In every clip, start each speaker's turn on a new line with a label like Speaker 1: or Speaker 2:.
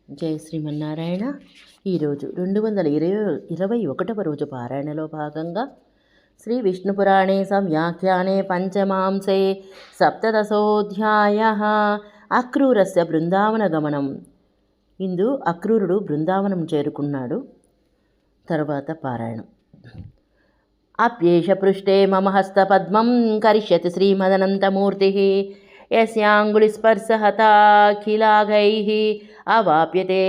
Speaker 1: జయ శ్రీమన్నారాయణ. ఈరోజు 221వ రోజు పారాయణలో భాగంగా శ్రీ విష్ణుపురాణే సంవ్యాఖ్యానే పంచమాంసే సప్తదశోధ్యాయ అక్రూరస్య బృందావన గమనం. ఇందు అక్రూరుడు బృందావనం చేరుకున్నాడు. తర్వాత పారాయణం. అప్యేష పృష్ఠే మమ హస్తపద్మం కరిష్యతి శ్రీమదనంతమూర్తి యస్యాంగుళిస్పర్శహతాఖిలాఘైః అవాప్యతే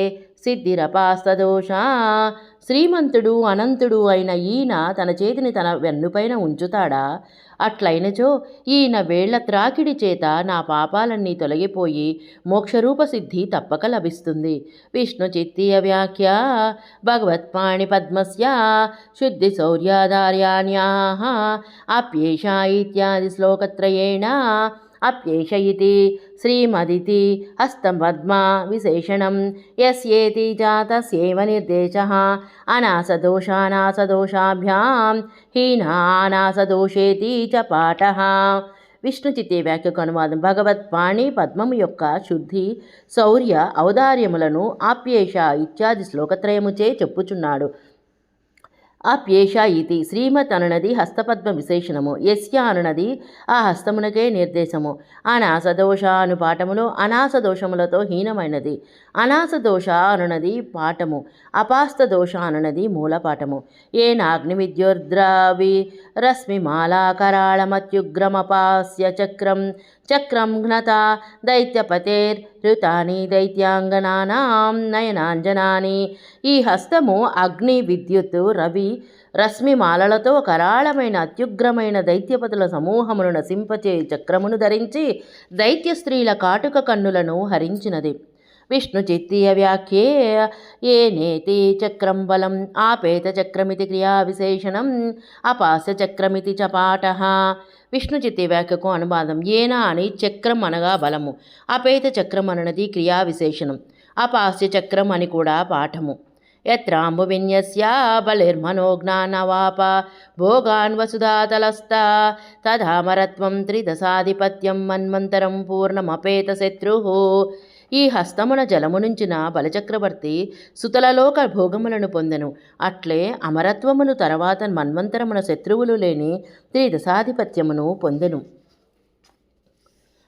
Speaker 1: సిద్ధిరపాస్తదోషా. శ్రీమంతుడు అనంతుడు అయిన ఈయన తన చేతిని తన వెన్నుపైన ఉంచుతాడా? అట్లయినచో ఈయన వేళ్ల త్రాకిడి చేత నా పాపాలన్నీ తొలగిపోయి మోక్షరూప సిద్ధి తప్పక లభిస్తుంది. విష్ణు చిత్తీయ వ్యాఖ్య భగవత్పాణి పద్మస్య శుద్ధి శౌర్యాధార్యాణ్యాః అప్యేష ఇత్యాది శ్లోకత్రయేణ అప్యేష ఇతి శ్రీమదితి హస్తం పద్మ విశేషణం యస్యేతి జాతస్యేవ నిర్దేశః అనాసదోషానాసదోషాభ్యాం హీనానాసదోషేతి చ పాఠః. విష్ణు చిత్తే వ్యాఖ్యకు అనువాదం. భగవత్పాణి పద్మము యొక్క శుద్ధి శౌర్య ఔదార్యములను ఆప్యేష ఇత్యాది శ్లోకత్రయముచే చెప్పుచున్నాడు. అప్యేష ఇతి శ్రీమత్ అనునది హస్తపద్మ విశేషణము. యస్య అనునది ఆ హస్తమునకే నిర్దేశము. అనాసదోష అను పాఠములో అనాసదోషములతో హీనమైనది. అనాసదోష అనునది పాఠము. అపాస్తదోష అనునది మూలపాఠము. ఏనాగ్నివిద్యుర్ద్రావి రశ్మిమాలాకరాళమత్యుగ్రమపాస్య చక్రం చక్రం ఘ్నత దైత్యపతేర్హృతాని దైత్యాంగనానాం నయనాంజనాని. ఈ హస్తము అగ్ని, విద్యుత్, రవి, రశ్మిమాలలతో కరాళమైన అత్యుగ్రమైన దైత్యపతుల సమూహమును నశింపచే చక్రమును ధరించి దైత్య స్త్రీల కాటుక కన్నులను హరించినది. విష్ణు చిత్తీయ వ్యాఖ్యే ఏనేతి చక్రం బలం ఆపేత చక్రమితి క్రియా విశేషణం అపాస్య చక్రమితి చ పాఠః. విష్ణు చిత్తీయ వ్యాఖ్యకు అనువాదం. ఏన అని చక్రం అనగా బలము, అపేత చక్రం అనది క్రియా విశేషణం, అపాస్య చక్రం అని కూడా పాఠము. యత్రాంబు విన్యస్య బలిర్మనోజ్ఞానవాప భోగాన్ వసుధాతలస్తా తదామరత్వం త్రిదశాధిపత్యం మన్వంతరం పూర్ణమపేత శత్రుః. ఈ హస్తమున జలమునుంచిన బలచక్రవర్తి సుతలలోక భోగములను పొందెను. అట్లే అమరత్వమును తర్వాత మన్వంతరమున శత్రువులు లేని త్రిదశాధిపత్యమును పొందెను.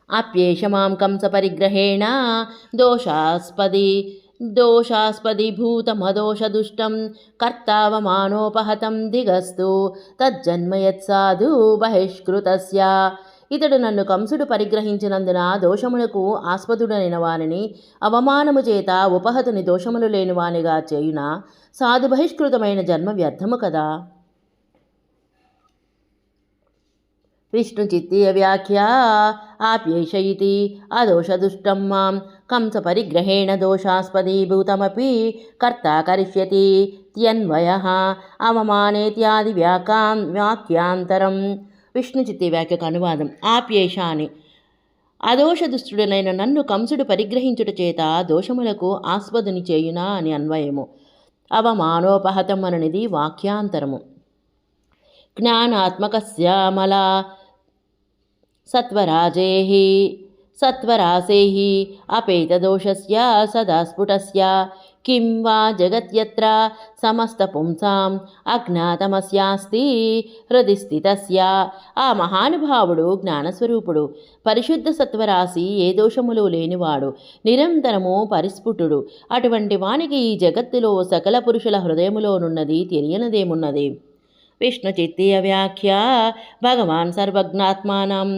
Speaker 1: అప్యేష మాం కంస పరిగ్రహేణ దోషాస్పదీభూతమదోషదుష్టం కర్తావమానోపహతం దిగస్తు తజ్జన్మయత్సాధు బహిష్కృతస్య. ఇతడు నన్ను కంసుడు పరిగ్రహించినందున దోషములకు ఆస్పదుడైన వానిని అవమానము చేత ఉపహతుని దోషములు లేని వానిగా చేయున సాధు బహిష్కృతమైన జన్మ వ్యర్థము కదా. విష్ణు చిత్తీయ వ్యాఖ్య ఆప్యేష ఇతి అదోషదుష్టం మాం కంస పరిగ్రహేణ దోషాస్పదీభూతమపి కర్త కరిష్యతి త్యన్వయః అవమానేత్యాది వాక్యాంతరం. విష్ణు చిత్తీయ వ్యాఖ్యకు అనువాదం. ఆప్యేష అని అదోషదుష్టుడనైన నన్ను కంసుడు పరిగ్రహించుట చేత దోషములకు ఆస్పదుని చేయునా అని అన్వయము. అవమానోపహతం అననిది వాక్యాంతరము. జ్ఞానాత్మకస్యామలా సత్వరాసేః అపేతదోషస్య సదా స్ఫుటస్య కిం వా జగత్యత్ర సమస్తపుంసాం అజ్ఞాతమస్యాస్తి హృది స్థితస్య. ఆ మహానుభావుడు జ్ఞానస్వరూపుడు, పరిశుద్ధ సత్వరాశి, ఏ దోషములు లేనివాడు, నిరంతరము పరిస్ఫుటుడు. అటువంటి వానికి ఈ జగత్తులో సకల పురుషుల హృదయములోనున్నది తెలియనిదేమున్నది. విష్ణు చిత్తీయ వ్యాఖ్య భగవాన్ సర్వజ్ఞాత్మానం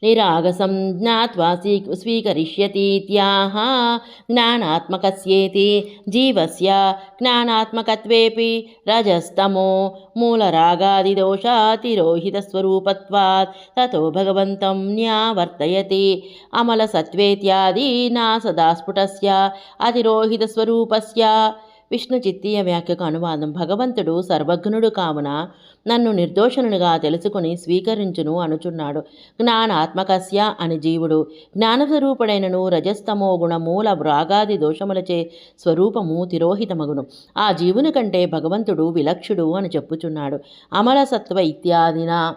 Speaker 1: నిరాగసం జ్ఞాత్వా స్వీకరిష్యతీత్యాహ. జ్ఞానాత్మకస్యేతి జీవస్య జ్ఞానాత్మకత్వేపి రజస్తమో మూలరాగాదిదోషాతిరోహితస్వరూపత్వాత్ తతో భగవంతం న్యావర్తయతి. అమలసత్వేత్యాది నా సదా స్ఫుటస్య అతిరోహితస్వరూపస్య. విష్ణు చిత్తీయ వ్యాఖ్యకు అనువాదం. భగవంతుడు సర్వజ్ఞుడు కావున నన్ను నిర్దోషణునిగా తెలుసుకుని స్వీకరించును అనుచున్నాడు. జ్ఞానాత్మకస్య అని జీవుడు జ్ఞానస్వరూపుడైనను రజస్తమో గుణమూల రాగాది దోషములచే స్వరూపము తిరోహితమగును. ఆ జీవుని కంటే భగవంతుడు విలక్షుడు అని చెప్పుచున్నాడు. అమల సత్వ ఇత్యాదిన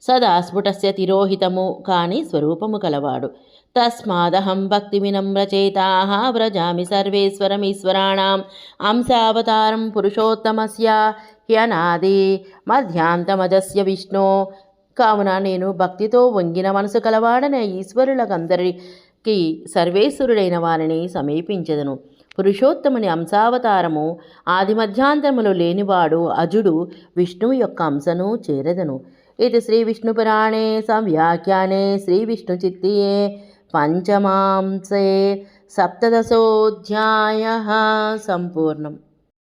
Speaker 1: సదా స్ఫుటస్య తిరోహితము కాని స్వరూపము కలవాడు. తస్మాదహం భక్తి వినమ్రచేతాః వ్రజామి సర్వేశ్వరమీశ్వరాణం అంశావతారం పురుషోత్తమస్య హ్యనాది మధ్యాంతమజస్య విష్ణు. కావున నేను భక్తితో వంగిన మనసు కలవాడనే ఈశ్వరులకందరికీ సర్వేశ్వరుడైన వారిని సమీపించెదను. పురుషోత్తముని అంశావతారము ఆది మధ్యాంతరములు లేనివాడు అజుడు విష్ణువు యొక్క అంశను చేరెదను. ఇది శ్రీ విష్ణుపురాణే సంవ్యాఖ్యానే శ్రీ విష్ణుచిత్తియే పంచమాంసే సప్తదశోऽధ్యాయः సంపూర్ణం.